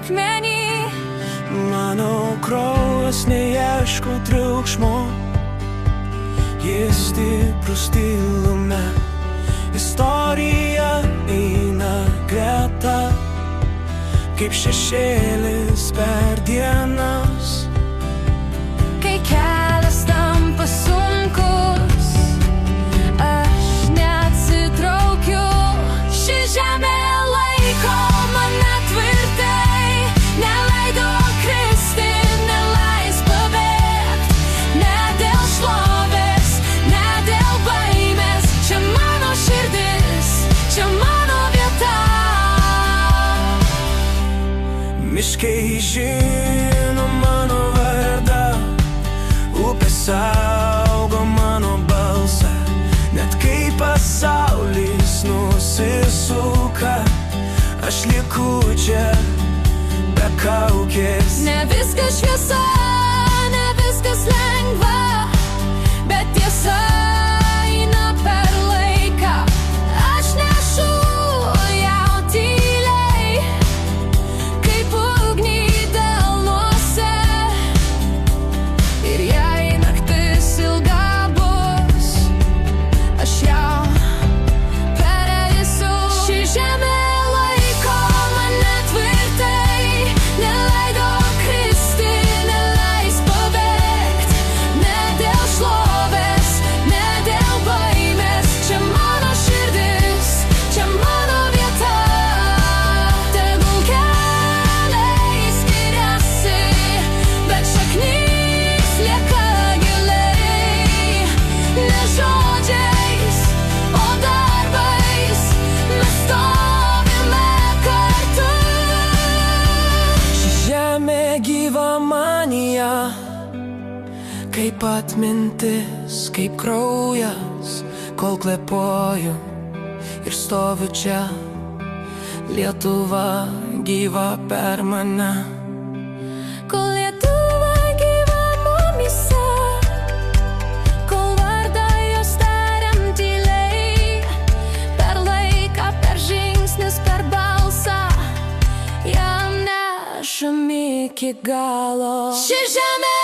akmenį. Mano kraujas neieško triukšmo, jis stiprus tylume. Istorija eina greta, kaip šešėlis per dienas. Kai kelias tampa sunkus, aš neatsitraukiu. Ši žemė laiko mane tvirtai, neleido kristi, neleis pabėgt. Ne dėl šlovės, ne dėl baimės, čia mano širdis, čia mano vieta. Miškai žino mano vardą, upės saugo mano balsą. Net kai pasaulis nusisuka, aš lieku čia be kaukės. Ne viskas šviesa, ne viskas lengva, bet tiesa eina per laiką. Aš nešu ją tyliai, kaip ugnį delnuose. Ir jei naktis ilga bus, aš ją pereisiu. Ši žemė laiko mane tvirtai, neleido kristi, neleis pabėgt. Ne dėl šlovės, ne dėl baimės, čia mano širdis, čia mano vieta. Tegul keliai skiriasi, bet šaknis lieka giliai. Ne žodžiais, o darbais mes stovime kartu. Ši žemė gyva manyje, kaip atmintis, kaip kraujas, kol kvėpuoju ir stoviu čia. Lietuva gyva per mane. Kol Lietuva gyva mumyse, kol vardą jos tariam tyliai. Per laiką, per žingsnius, per balsą, jam nešam iki galo. Ši žemė